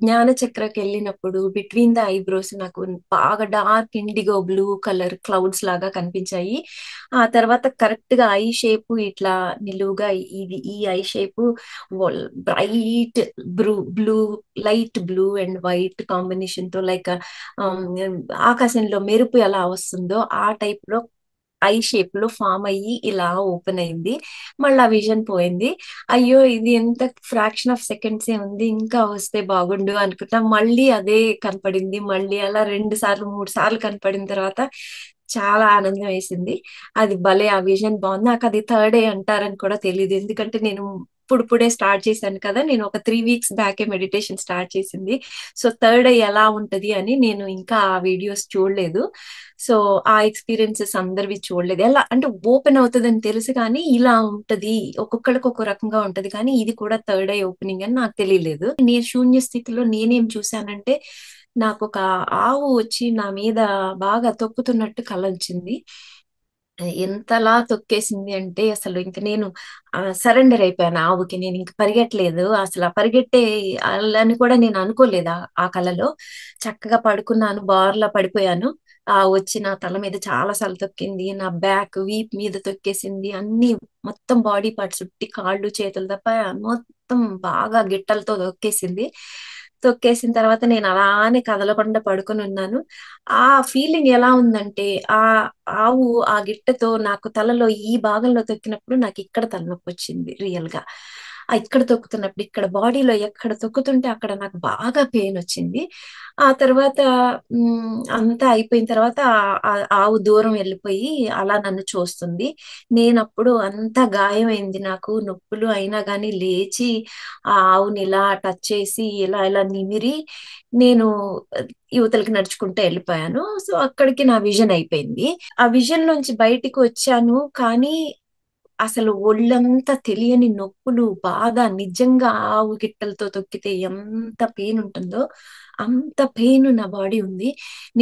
జ్ఞాన చక్రకెళ్ళినప్పుడు between the eyebrows నాకు బాగా dark IndiGo blue colour clouds లాగా కనిపించాయి. ఆ తర్వాత కరెక్ట్ గా ఐ షేప్ ఇట్లా నిలువుగా ఇది ఈ I shape bright blue light blue and white combination తో లైక్ ఆకాశంలో మెరుపు ఎలా వస్తుందో ఆ టైప్ లో ఐ షేప్ లో ఫామ్ అయ్యి ఇలా ఓపెన్ అయింది. మళ్ళీ ఆ విజన్ పోయింది. అయ్యో ఇది ఎంత ఫ్రాక్షన్ ఆఫ్ సెకండ్స్ ఏ ఉంది, ఇంకా వస్తే బాగుండు అనుకుంటా మళ్ళీ అదే కనపడింది. మళ్ళీ అలా 2 సార్లు 3 సార్లు కనపడిన తర్వాత చాలా ఆనందం వేసింది. అది భలే, ఆ విజన్ బాగుంది. నాకు అది థర్డ్ ఐ అంటారని కూడా తెలియదు, ఎందుకంటే నేను ఇప్పుడిప్పుడే స్టార్ట్ చేశాను కదా. నేను ఒక 3 వీక్స్ బ్యాకే మెడిటేషన్ స్టార్ట్ చేసింది. సో థర్డ్ ఐ ఎలా ఉంటది అని నేను ఇంకా ఆ వీడియోస్ చూడలేదు. సో ఆ ఎక్స్పీరియన్సెస్ అందరివి చూడలేదు. ఎలా అంటే ఓపెన్ అవుతుందని తెలుసు కానీ ఇలా ఉంటది, ఒక్కొక్కరికి ఒక్కో రకంగా ఉంటది, కానీ ఇది కూడా థర్డ్ ఐ ఓపెనింగ్ అని నాకు తెలియలేదు. నేను శూన్య స్థితిలో నేనేం చూశానంటే, నాకు ఒక ఆవు వచ్చి నా మీద బాగా తొక్కుతున్నట్టు కల వచ్చింది. ఎంతలా తొక్కేసింది అంటే అసలు ఇంక నేను సరెండర్ అయిపోయాను ఆవుకి. నేను ఇంక పరిగెట్టలేదు. అసలు ఆ పరిగెట్టే అని కూడా నేను అనుకోలేదు ఆ కలలో. చక్కగా పడుకున్నాను, బార్లా పడిపోయాను. వచ్చి నా తల మీద చాలా సార్లు తొక్కింది, నా బ్యాక్ వీప్ మీద తొక్కేసింది, అన్ని మొత్తం బాడీ పార్ట్స్ ఉట్టి కాళ్ళు చేతులు తప్ప మొత్తం బాగా గిట్టలతో తొక్కేసింది. తొక్కేసిన తర్వాత నేను అలానే కదలకుండా పడుకొని ఉన్నాను. ఆ ఫీలింగ్ ఎలా ఉందంటే, ఆ ఆవు ఆ గిట్టతో నాకు తలలో ఈ భాగంలో తొక్కినప్పుడు నాకు ఇక్కడ తలనొప్పి వచ్చింది రియల్ గా. ఇక్కడ తొక్కుతున్నప్పుడు ఇక్కడ బాడీలో ఎక్కడ తొక్కుతుంటే అక్కడ నాకు బాగా పెయిన్ వచ్చింది. ఆ తర్వాత అంతా అయిపోయిన తర్వాత ఆవు దూరం వెళ్ళిపోయి అలా నన్ను చూస్తుంది. నేనప్పుడు అంతా గాయమైంది, నాకు నొప్పులు అయినా గానీ లేచి ఆ ఆవుని ఇలా టచ్ చేసి ఇలా ఇలా నిమిరి నేను యువతలకి నడుచుకుంటూ వెళ్ళిపోయాను. సో అక్కడికి నా విజన్ అయిపోయింది. ఆ విజన్ లోంచి బయటికి వచ్చాను, కానీ అసలు ఒళ్ళంతా తెలియని నొప్పులు, బాధ. నిజంగా ఆవు గిట్టలతో తొక్కితే ఎంత పెయిన్ ఉంటుందో అంత పెయిన్ నా బాడీ ఉంది.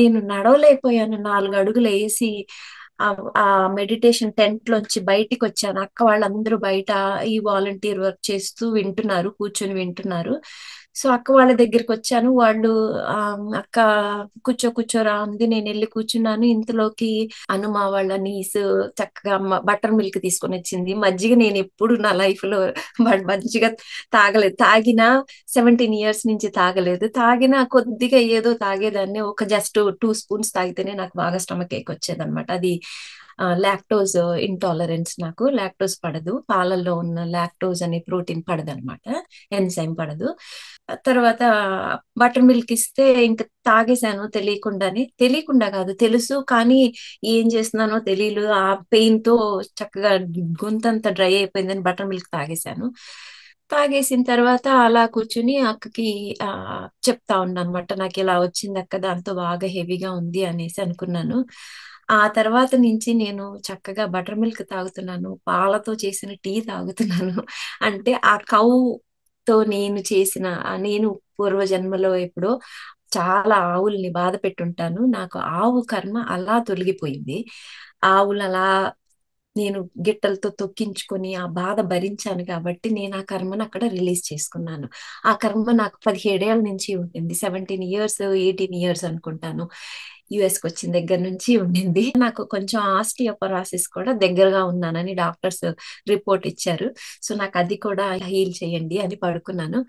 నేను నడవలేకపోయాను. 4 అడుగులు వేసి ఆ మెడిటేషన్ టెంట్ లోంచి బయటికి వచ్చాను. అక్క వాళ్ళందరూ బయట ఈ వాలంటీర్ వర్క్ చేస్తూ వింటున్నారు, కూర్చొని వింటున్నారు. సో అక్క వాళ్ళ దగ్గరికి వచ్చాను. వాళ్ళు అక్క కూర్చోరా అంది. నేను వెళ్ళి కూర్చున్నాను. ఇంతలోకి హనుమ వాళ్ళ నీస్ చక్కగా బటర్ మిల్క్ తీసుకొని వచ్చింది. మజ్జిగ నేను ఎప్పుడు నా లైఫ్ లో మజ్జిగ తాగలేదు. తాగిన 17 ఇయర్స్ నుంచి తాగలేదు. తాగిన కొద్దిగా ఏదో తాగేదాన్ని, ఒక జస్ట్ 2 స్పూన్స్ తాగితేనే నాకు బాగా స్టమక్ ఏక్ వచ్చేదన్నమాట. అది లాక్టోజ్ ఇంటాలరెన్స్. నాకు లాక్టోజ్ పడదు, పాలల్లో ఉన్న లాక్టోజ్ అనే ప్రోటీన్ పడదు అనమాట, ఎంజైమ్ పడదు. తర్వాత బటర్ మిల్క్ ఇస్తే ఇంకా తాగేశాను తెలియకుండానే. తెలియకుండా కాదు, తెలుసు కానీ ఏం చేస్తున్నానో తెలియదు. ఆ పెయిన్ తో చక్కగా గొంతంతా డ్రై అయిపోయిందని బటర్ మిల్క్ తాగేశాను. తాగేసిన తర్వాత అలా కూర్చుని అక్కకి చెప్తా ఉన్నాను అనమాట, నాకు ఇలా వచ్చింది అక్క, దాంతో బాగా హెవీగా ఉంది అనేసి అనుకున్నాను. ఆ తర్వాత నుంచి నేను చక్కగా బటర్ మిల్క్ తాగుతున్నాను, పాలతో చేసిన టీ తాగుతున్నాను. అంటే ఆ కౌ తో నేను చేసిన నేను పూర్వజన్మలో ఎప్పుడో చాలా ఆవుల్ని బాధ పెట్టుంటాను. నాకు ఆవు కర్మ అలా తొలగిపోయింది. ఆవులు అలా నేను గిట్టలతో తొక్కించుకొని ఆ బాధ భరించాను కాబట్టి నేను ఆ కర్మను అక్కడ రిలీజ్ చేసుకున్నాను. ఆ కర్మ నాకు 17 ఏళ్ల నుంచి ఉంటుంది. 17 ఇయర్స్ 18 ఇయర్స్ అనుకుంటాను. యుఎస్ కి వచ్చిన దగ్గర నుంచి ఉండింది. నాకు కొంచెం ఆస్టియోపరాసిస్ కూడా దగ్గరగా ఉన్నానని డాక్టర్స్ రిపోర్ట్ ఇచ్చారు. సో నాకు అది కూడా హీల్ చేయండి అని పడుకున్నాను.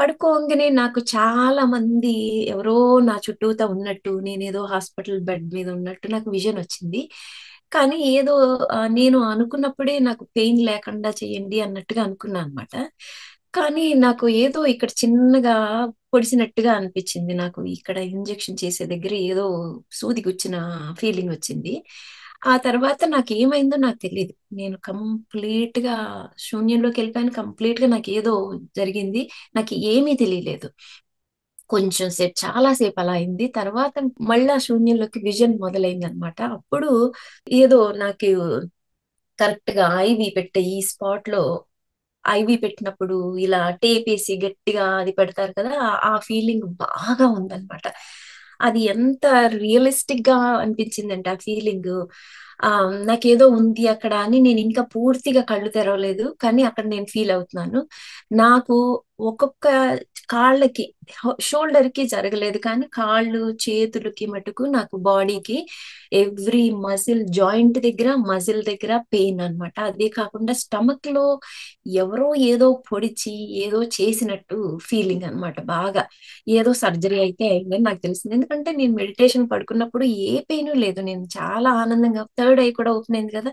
పడుకోగానే నాకు చాలా మంది ఎవరో నా చుట్టూతా ఉన్నట్టు, నేనేదో హాస్పిటల్ బెడ్ మీద ఉన్నట్టు నాకు విజన్ వచ్చింది. కానీ ఏదో నేను అనుకున్నప్పుడే నాకు పెయిన్ లేకుండా చేయండి అన్నట్టుగా అనుకున్నా అనమాట. కానీ నాకు ఏదో ఇక్కడ చిన్నగా పొడిసినట్టుగా అనిపించింది. నాకు ఇక్కడ ఇంజెక్షన్ చేసే దగ్గర ఏదో సూది గుచ్చిన ఫీలింగ్ వచ్చింది. ఆ తర్వాత నాకు ఏమైందో నాకు తెలియదు. నేను కంప్లీట్ గా శూన్యంలోకి వెళ్ళిపోయాను. కంప్లీట్ గా నాకు ఏదో జరిగింది. నాకు ఏమీ తెలియలేదు. కొంచెం సేపు, చాలా సేపు అలా అయింది. తర్వాత మళ్ళా శూన్యంలోకి విజన్ మొదలైంది అనమాట. అప్పుడు ఏదో నాకు కరెక్ట్ గా ఐవి పెట్టే ఈ స్పాట్ లో, ఐవి పెట్టినప్పుడు ఇలా టేప్ వేసి గట్టిగా అది పెడతారు కదా, ఆ ఫీలింగ్ బాగా ఉందన్నమాట. అది ఎంత రియలిస్టిక్ గా అనిపించిందంటే ఆ ఫీలింగ్, నాకేదో ఉంది అక్కడ అని నేను ఇంకా పూర్తిగా కళ్ళు తెరవలేదు. కానీ అక్కడ నేను ఫీల్ అవుతున్నాను. నాకు ఒక్కొక్క కాళ్ళకి, షోల్డర్ కి జరగలేదు కానీ కాళ్ళు, చేతులకి మటుకు నాకు బాడీకి ఎవ్రీ మజిల్, జాయింట్ దగ్గర, మజిల్ దగ్గర పెయిన్ అన్నమాట. అదే కాకుండా స్టమక్ లో ఎవరో ఏదో పొడిచి ఏదో చేసినట్టు ఫీలింగ్ అన్నమాట. బాగా ఏదో సర్జరీ అయితే అయిందని నాకు తెలిసింది. ఎందుకంటే నేను మెడిటేషన్ పడుకున్నప్పుడు ఏ పెయిన్ లేదు. నేను చాలా ఆనందంగా, థర్డ్ ఐ కూడా ఓపెన్ అయింది కదా!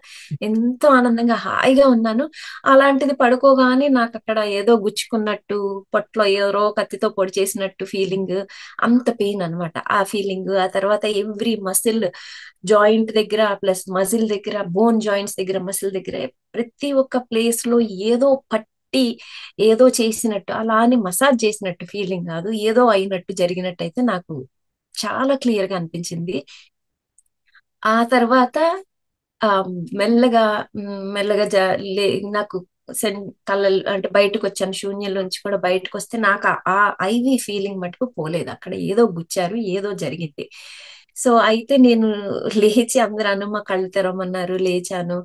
ఎంతో ఆనందంగా హాయిగా ఉన్నాను. అలాంటిది పడుకోగానే నాకు అక్కడ ఏదో గుచ్చుకున్నట్టు, పొట్టలో ఎవరో కత్తితో పొడి చేసినట్టు ఫీలింగ్, అంత పెయిన్ అన్నమాట. ఆ ఫీలింగ్, ఆ తర్వాత ఎవ్రీ మసిల్, జాయింట్ దగ్గర ప్లస్ మజిల్ దగ్గర, బోన్ జాయింట్స్ దగ్గర, మసిల్ దగ్గర ప్రతి ఒక్క ప్లేస్ లో ఏదో పట్టి ఏదో చేసినట్టు, అలా అని మసాజ్ చేసినట్టు ఫీలింగ్ కాదు, ఏదో అయినట్టు జరిగినట్టు అయితే నాకు చాలా క్లియర్ గా అనిపించింది. ఆ తర్వాత ఆ మెల్లగా మెల్లగా నాకు సెన్ కళ్ళల్ అంటే బయటకు వచ్చాను, శూన్యంలోంచి కూడా బయటకు వస్తే నాకు ఆ ఐవి ఫీలింగ్ మటుకు పోలేదు. అక్కడ ఏదో గుచ్చారు, ఏదో జరిగింది. సో అయితే నేను లేచి, అందరూ అనుమ కళ్ళు తెరవమన్నారు, లేచాను,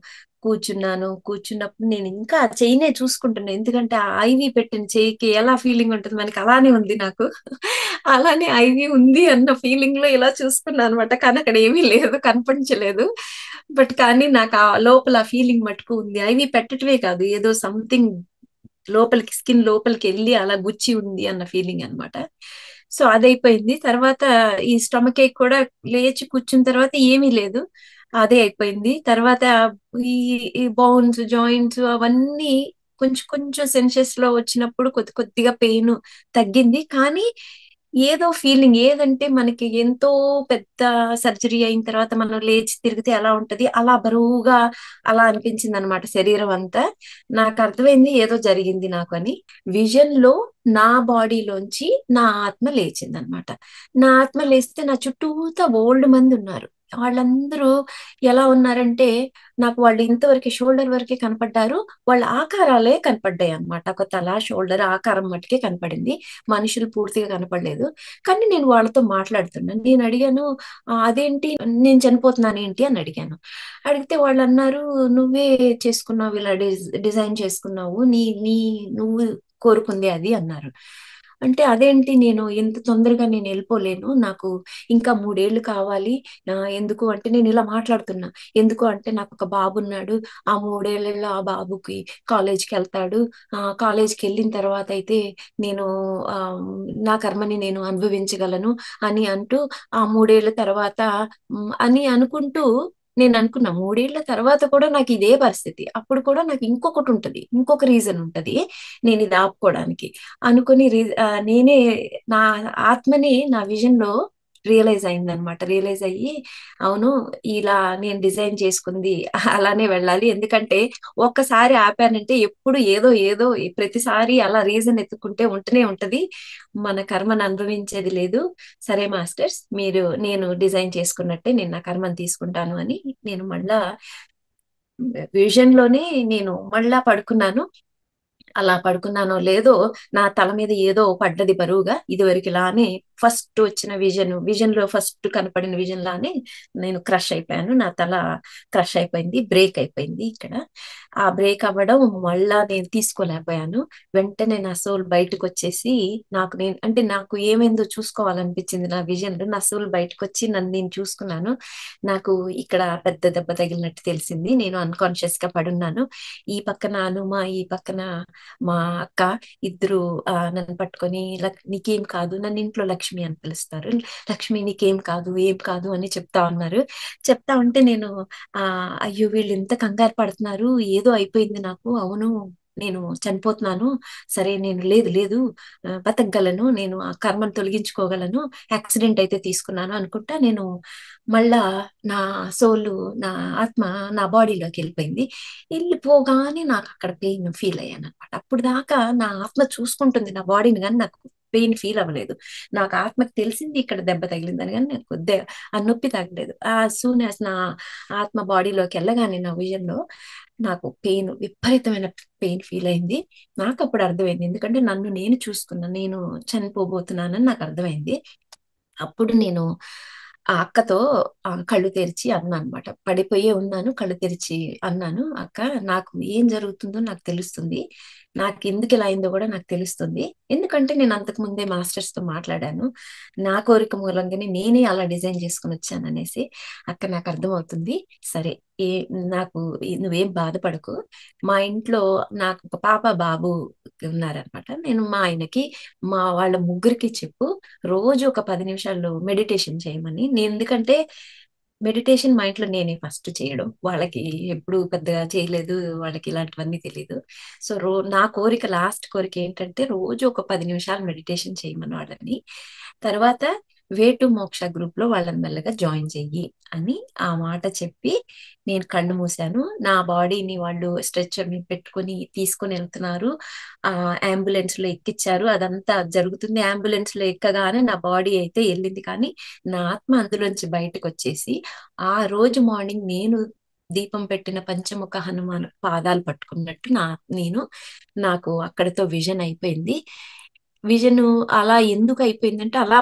కూర్చున్నాను. కూర్చున్నప్పుడు నేను ఇంకా ఆ చెయ్యినే చూసుకుంటున్నాను. ఎందుకంటే ఆ ఐవి పెట్టిన చెయ్యికి ఎలా ఫీలింగ్ ఉంటుంది మనకి, అలానే ఉంది నాకు. అలానే ఐవి ఉంది అన్న ఫీలింగ్ లో ఇలా చూసుకున్నాను అనమాట. కానీ అక్కడ ఏమీ లేదు, కనిపించలేదు. బట్ కానీ నాకు ఆ లోపల ఫీలింగ్ మటుకు ఉంది. ఐవి పెట్టటమే కాదు, ఏదో సంథింగ్ లోపలికి, స్కిన్ లోపలికి వెళ్ళి అలా గుచ్చి ఉంది అన్న ఫీలింగ్ అన్నమాట. సో అదైపోయింది. తర్వాత ఈ స్టమక్ ఏక్ కూడా, లేచి కూర్చున్న తర్వాత ఏమీ లేదు, అదే అయిపోయింది. తర్వాత ఈ ఈ బోన్స్, జాయింట్స్ అవన్నీ కొంచెం కొంచెం సెన్సెస్ లో వచ్చినప్పుడు కొద్ది కొద్దిగా పెయిన్ తగ్గింది. కానీ ఏదో ఫీలింగ్, ఏదంటే మనకి ఎంతో పెద్ద సర్జరీ అయిన తర్వాత మనం లేచి తిరిగితే ఎలా ఉంటది, అలా బరువుగా అలా అనిపించింది అనమాట శరీరం అంతా. నాకు అర్థమైంది ఏదో జరిగింది నాకు అని. విజన్ లో నా బాడీలోంచి నా ఆత్మ లేచింది అనమాట. నా ఆత్మ లేస్తే నా చుట్టూతా ఓల్డ్ మంది ఉన్నారు. వాళ్ళందరూ ఎలా ఉన్నారంటే, నాకు వాళ్ళు ఇంతవరకు షోల్డర్ వరకే కనపడ్డారు. వాళ్ళ ఆకారాలే కనపడ్డాయి అనమాట. ఒక తల, షోల్డర్ ఆకారం మట్టుకే కనపడింది. మనుషులు పూర్తిగా కనపడలేదు. కానీ నేను వాళ్ళతో మాట్లాడుతున్నాను. నేను అడిగాను, అదేంటి నేను చనిపోతున్నాను ఏంటి అని అడిగాను. అడిగితే వాళ్ళు అన్నారు, నువ్వే చేసుకున్నావు, ఇలా డిజైన్ చేసుకున్నావు, నీ నీ నువ్వు కోరుకుంది అది అన్నారు. అంటే అదేంటి, నేను ఇంత తొందరగా నేను వెళ్ళిపోలేను, నాకు ఇంకా 3 ఏళ్ళు కావాలి. ఎందుకు అంటే నేను ఇలా మాట్లాడుతున్నా. ఎందుకు అంటే నాకు ఒక బాబు ఉన్నాడు. ఆ 3 ఏళ్లలో ఆ బాబుకి కాలేజ్కి వెళ్తాడు. కాలేజ్కి వెళ్ళిన తర్వాత అయితే నేను ఆ నా కర్మని నేను అనుభవించగలను అని అంటూ, ఆ 3 ఏళ్ల తర్వాత అని అనుకుంటూ, నేను అనుకున్నా 3 ఏళ్ల తర్వాత కూడా నాకు ఇదే పరిస్థితి, అప్పుడు కూడా నాకు ఇంకొకటి ఉంటది, ఇంకొక రీజన్ ఉంటది నేను ఇది ఆపుకోవడానికి అనుకుని, నేనే నా ఆత్మని నా విజన్ లో రియలైజ్ అయిందనమాట. రియలైజ్ అయ్యి, అవును, ఇలా నేను డిజైన్ చేసుకుంది అలానే వెళ్ళాలి. ఎందుకంటే ఒక్కసారి ఆపానంటే ఎప్పుడు ఏదో ఏదో ప్రతిసారి అలా రీజన్ ఎత్తుకుంటే ఉంటూనే ఉంటది. మన కర్మను అనుభవించేది లేదు. సరే మాస్టర్స్, నేను డిజైన్ చేసుకున్నట్టే నేను నా కర్మను తీసుకుంటాను అని నేను మళ్ళా విజన్ లోనే నేను మళ్ళా పడుకున్నాను. అలా పడుకున్నానో లేదో, నా తల మీద ఏదో పడ్డది బరువుగా. ఇదివరకు లానే ఫస్ట్ వచ్చిన విజన్ లో ఫస్ట్ కనపడిన విజన్ లానే నేను క్రష్ అయిపోయాను. నా తల క్రష్ అయిపోయింది, బ్రేక్ అయిపోయింది ఇక్కడ. ఆ బ్రేక్ అవ్వడం మళ్ళా నేను తీసుకోలేకపోయాను. వెంటనే నా సోల్ బయటకు వచ్చేసి, నాకు ఏమైందో చూసుకోవాలనిపించింది. నా విజన్ లో నా సోల్ బయటకు వచ్చి నన్ను నేను చూసుకున్నాను. నాకు ఇక్కడ పెద్ద దెబ్బ తగిలినట్టు తెలిసింది. నేను అన్కాన్షియస్ గా పడున్నాను. ఈ పక్కన హనుమ, ఈ పక్కన మా అక్క, ఇద్దరు నన్ను పట్టుకొని, నీకేం కాదు, నన్ను ఇంట్లో లక్ష్మి అని పిలుస్తారు, లక్ష్మి నీకేం కాదు, ఏం కాదు అని చెప్తా ఉన్నారు. చెప్తా ఉంటే నేను, అయ్యో వీళ్ళు ఇంత కంగారు పడుతున్నారు, ఏదో అయిపోయింది నాకు, అవును నేను చనిపోతున్నాను, సరే నేను లేదు లేదు, బతకగలను, నేను ఆ కర్మను తొలగించుకోగలను, యాక్సిడెంట్ అయితే తీసుకున్నాను అనుకుంటా నేను మళ్ళా నా సోలు, నా ఆత్మ నా బాడీలోకి వెళ్ళిపోయింది. వెళ్ళిపోగానే నాకు అక్కడ పెయిన్ ఫీల్ అయ్యాను అనమాట. అప్పుడు దాకా నా ఆత్మ చూసుకుంటుంది నా బాడీని, కానీ నాకు పెయిన్ ఫీల్ అవ్వలేదు. నాకు ఆత్మకి తెలిసింది ఇక్కడ దెబ్బ తగిలిందని, కానీ నాకు కొద్దిగా ఆ నొప్పి తగ్గలేదు. ఆ సూన్ యాజ్ నా ఆత్మ బాడీలోకి వెళ్ళగానే నా విజన్ లో నాకు పెయిన్, విపరీతమైన పెయిన్ ఫీల్ అయింది. నాకు అప్పుడు అర్థమైంది, ఎందుకంటే నన్ను నేను చూసుకున్నా, నేను చనిపోబోతున్నానని నాకు అర్థమైంది. అప్పుడు నేను ఆ అక్కతో కళ్ళు తెరిచి అన్నానమాట. పడిపోయే ఉన్నాను. కళ్ళు తెరిచి అన్నాను. "అక్క, నాకు ఏం జరుగుతుందో నాకు తెలుస్తుంది. నాకెందుకిలా అయిందో గూడా నాకు తెలుస్తుంది. ఎందుకంటే నేను అంతకు ముందే మాస్టర్స్‌తో మాట్లాడాను. నా కోరిక మూలంగానే నేనే అలా డిజైన్ చేసుకొనొచ్చాననేసి. అక్క, నాకర్థమవుతుంది. సరే, ఏ నాకు నువ్వేం బాధపడకు. మా ఇంట్లో నాకొక పాప, బాబు ఉన్నారనమాట. నేను మా ఆయనకి, మా వాళ్ళ ముగ్గురికి చెప్పు, రోజు ఒక 10 నిమిషాలు మెడిటేషన్ చేయమని. నేనెందుకంటే మెడిటేషన్ మా ఇంట్లో నేనే ఫస్ట్ చేయడం. వాళ్ళకి ఎప్పుడు పెద్దగా చేయలేదు. వాళ్ళకి ఇలాంటివన్నీ తెలీదు. సో, నా కోరిక, లాస్ట్ కోరిక ఏంటంటే రోజు ఒక 10 నిమిషాలు మెడిటేషన్ చేయమని వాళ్ళని. తర్వాత వే టు మోక్ష గ్రూప్‌లో వాళ్ళని మెల్లగా జాయిన్ చెయ్యి అని ఆ మాట చెప్పి నేను కళ్ళు మూసాను. నా బాడీని వాళ్ళు స్ట్రెచర్ మీద పెట్టుకొని తీసుకొనెళ్తున్నారు. అంబులెన్స్‌లో ఎక్కిచ్చారు. అదంతా జరుగుతుంది. అంబులెన్స్‌లో ఎక్కగానే నా బాడీ అయితే ఎళ్ళింది. కానీ నా ఆత్మ అందులోంచి బయటకొచ్చేసి, ఆ రోజు మార్నింగ్ నేను దీపం పెట్టిన పంచముఖ హనుమాన్ పాదాలు పట్టుకున్నట్టు నాకు అక్కడితో విజన్ అయిపోయింది. విజను అలా ఎందుకు అయిపోయిందంటే, అలా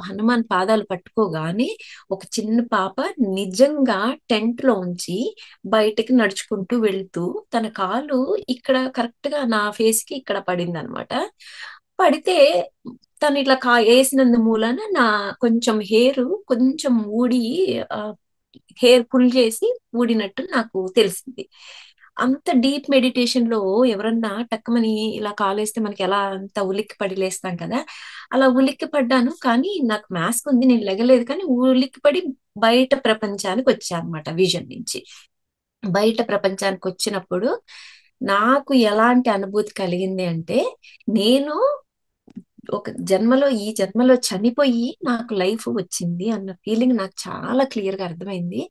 హనుమాన్ పాదాలు పట్టుకోగానే ఒక చిన్న పాప నిజంగా టెంట్‌లోంచి బయటకి నడుచుకుంటూ వెళ్తూ తన కాలు ఇక్కడ కరెక్ట్‌గా నా ఫేస్‌కి ఇక్కడ పడిందనమాట. పడితే తనిట్లా ఏసినందు మూలాన కొంచెం హెయిరు కొంచెం ఊడి, ఆహ్, హెయిర్ పుల్ చేసి ఊడినట్టు నాకు తెలిసింది. అంత డీప్ మెడిటేషన్‌లో ఎవరన్నా టక్కుమని ఇలా కాలేస్తే మనకెలా అంత ఉలిక్కిపడి లేస్తాం కదా! అలా ఉలిక్కిపడ్డాను. కానీ నాకు మాస్క్ ఉంది. నేను లెగలేదు. కానీ ఉలిక్కిపడి బయట ప్రపంచానికొచ్చా అనమాట విజన్ నుంచి. బయట ప్రపంచానికొచ్చినప్పుడు నాకు ఎలాంటి అనుభూతి కలిగింది అంటే, నేను ఈ జన్మలో చనిపోయి నాకు లైఫ్ వచ్చింది అన్న ఫీలింగ్ నాకు చాలా క్లియర్‌గా అర్థమైంది.